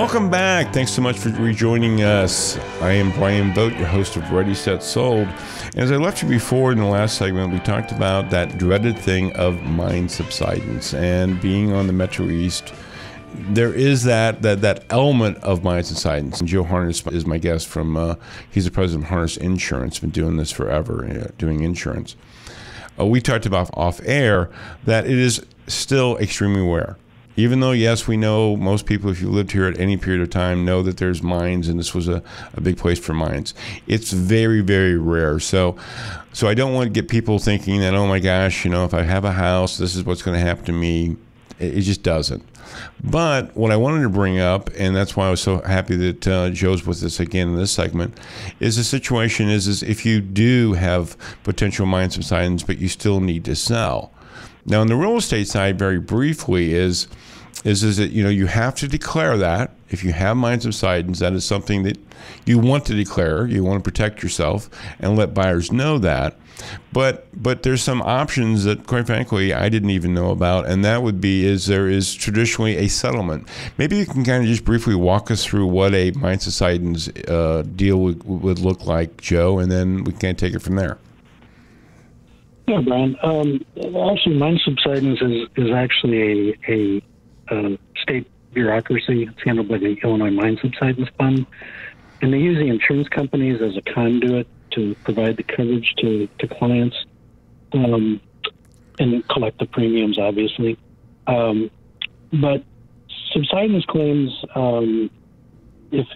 Welcome back. Thanks so much for rejoining us. I am Bryan Vogt, your host of Ready, Set, Sold. And as I left you before in the last segment, we talked about that dreaded thing of mind subsidence. And being on the Metro East, there is that element of mind subsidence. And Joe Harnist is my guest from, he's the president of Harnist Insurance, been doing this forever, doing insurance. We talked about off air that it is still extremely rare. Even though, yes, we know most people, if you lived here at any period of time, know that there's mines, and this was a big place for mines. It's very, very rare. So I don't want to get people thinking that, oh my gosh, if I have a house, this is what's going to happen to me. It just doesn't. But what I wanted to bring up, and that's why I was so happy that Joe's with us again in this segment, is the situation is if you do have potential mine subsidence, but you still need to sell. Now, on the real estate side, very briefly, is that you have to declare that. If you have mine subsidence, that is something that you want to declare. You want to protect yourself and let buyers know that. But there's some options that, quite frankly, I didn't even know about, and that would be there is traditionally a settlement. Maybe you can kind of just briefly walk us through what a mine subsidence deal would look like, Joe, and then we can take it from there. Yeah, Brian. Actually, mine subsidence is actually a state bureaucracy. It's handled by the Illinois Mine Subsidence Fund, and they use the insurance companies as a conduit to provide the coverage to clients and collect the premiums, obviously. But subsidence claims, if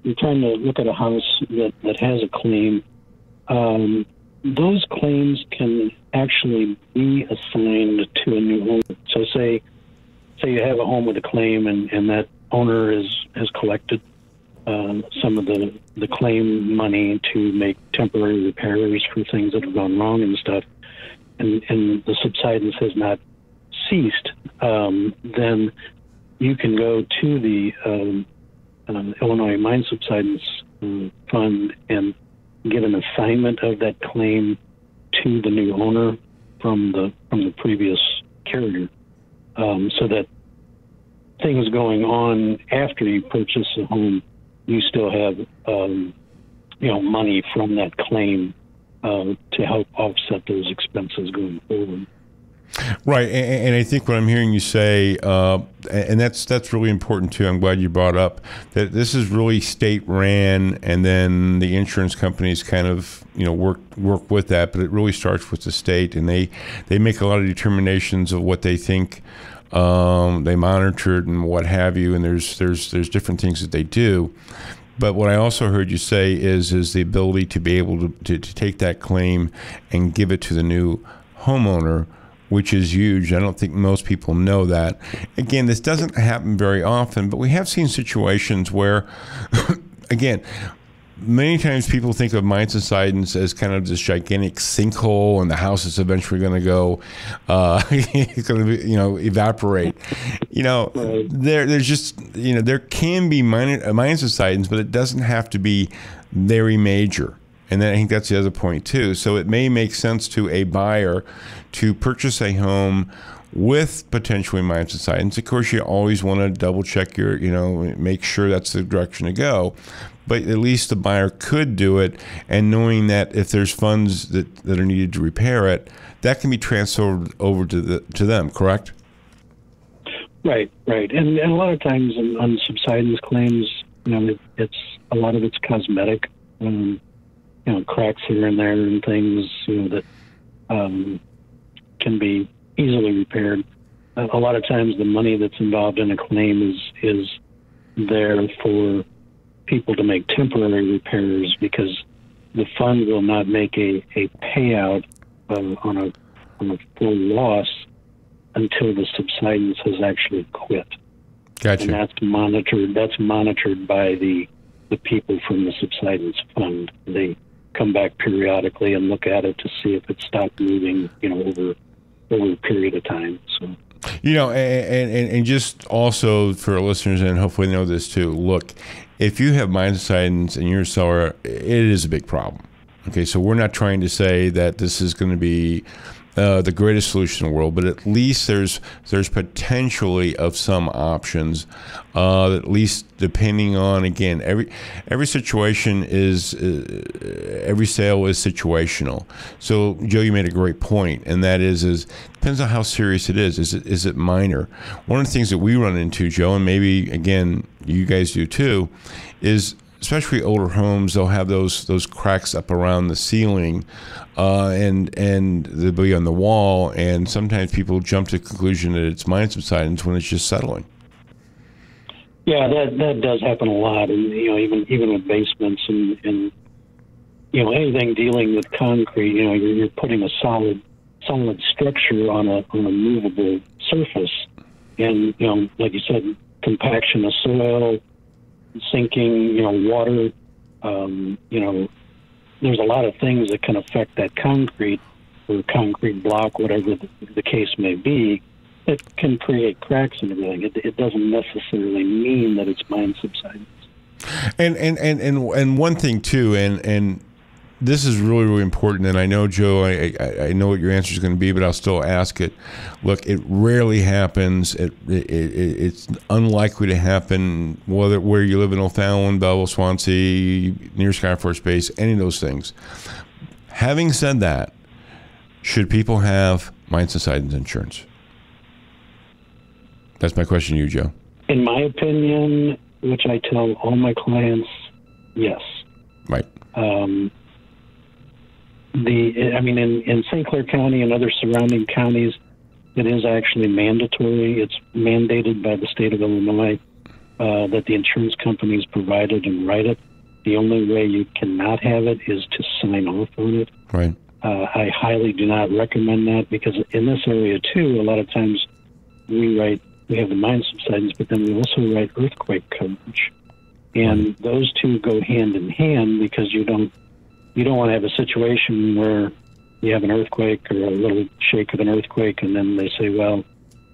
you're trying to look at a house that has a claim, those claims can actually be assigned to a new owner. So say you have a home with a claim and that owner has collected some of the claim money to make temporary repairs for things that have gone wrong and stuff, and the subsidence has not ceased, then you can go to the Illinois Mine Subsidence Fund and get an assignment of that claim to the new owner from the previous carrier, so that things going on after you purchase a home, you still have money from that claim to help offset those expenses going forward. Right, and I think what I'm hearing you say, and that's really important too. I'm glad you brought up that this is really state ran, and then the insurance companies kind of work with that. But it really starts with the state, and they make a lot of determinations of what they think. They monitor it and what have you, and there's different things that they do. But what I also heard you say is the ability to be able to take that claim and give it to the new homeowner, which is huge. I don't think most people know that. Again, this doesn't happen very often, but we have seen situations where, again, many times people think of mine subsidence as kind of this gigantic sinkhole, and the house is eventually going to go, it's going to evaporate. There's just, there can be mine subsidence, but it doesn't have to be very major. And then I think that's the other point too. So it may make sense to a buyer to purchase a home with potentially mine subsidence. Of course, you always want to double check your, make sure that's the direction to go. But at least the buyer could do it, and knowing that if there's funds that are needed to repair it, that can be transferred over to them, correct? Right. And a lot of times on subsidence claims, it's a lot of it's cosmetic. Cracks here and there and things that can be easily repaired. A lot of times the money that's involved in a claim is there for people to make temporary repairs, because the fund will not make a payout on a full loss until the subsidence has actually quit. Gotcha. And that's monitored by the people from the subsidence fund. They come back periodically and look at it to see if it stopped moving, over a period of time. So, and just also for our listeners, and hopefully they know this too. Look, if you have mine subsidence and you're a seller, it is a big problem. Okay, so we're not trying to say that this is going to be the greatest solution in the world, but at least there's potentially of some options. At least depending on, again, every situation is every sale is situational. So Joe, you made a great point, and that is depends on how serious it is. Is it minor? One of the things that we run into, Joe, and maybe again you guys do too, is especially older homes, they'll have those cracks up around the ceiling, and they'll be on the wall, and sometimes people jump to the conclusion that it's mine subsidence when it's just settling. Yeah, that does happen a lot, and even with basements and anything dealing with concrete, you're putting a solid structure on a movable surface, and like you said, compaction of soil, sinking, water, there's a lot of things that can affect that concrete or concrete block, whatever the case may be, that can create cracks and everything. It doesn't necessarily mean that it's mine subsidence. And one thing too, and this is really, really important, and I know, Joe, I know what your answer is going to be, but I'll still ask it. Look, it rarely happens. It's unlikely to happen, where you live in O'Fallon, Belleville, Swansea, near Skyforce Base, any of those things. Having said that, should people have mine subsidence insurance? That's my question to you, Joe. In my opinion, which I tell all my clients, yes. Right. In St. Clair County and other surrounding counties, it is actually mandatory. It's mandated by the state of Illinois that the insurance companies provide it and write it. The only way you cannot have it is to sign off on it. Right. I highly do not recommend that, because in this area too, a lot of times we have the mine subsidence, but then we also write earthquake coverage, and those two go hand in hand, because you don't want to have a situation where you have an earthquake or a little shake of an earthquake, and then they say, well,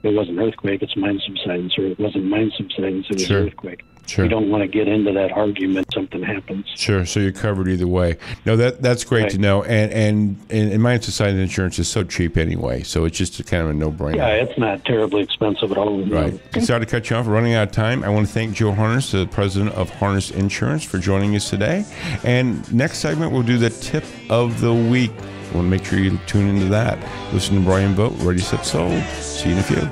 it wasn't an earthquake, it's mine subsidence, or it wasn't mine subsidence, it was an earthquake. Sure. You don't want to get into that argument. Something happens. Sure. So you're covered either way. No, that's great right. to know. And mine subsidence insurance is so cheap anyway, so it's just kind of a no-brainer. Yeah, it's not terribly expensive at all. Right. Sorry to cut you off. We're running out of time. I want to thank Joe Harnist, the president of Harnist Insurance, for joining us today. And next segment, we'll do the tip of the week. I want to make sure you tune into that. Listen to Bryan Vogt, Ready, Set, Sold. See you in a few.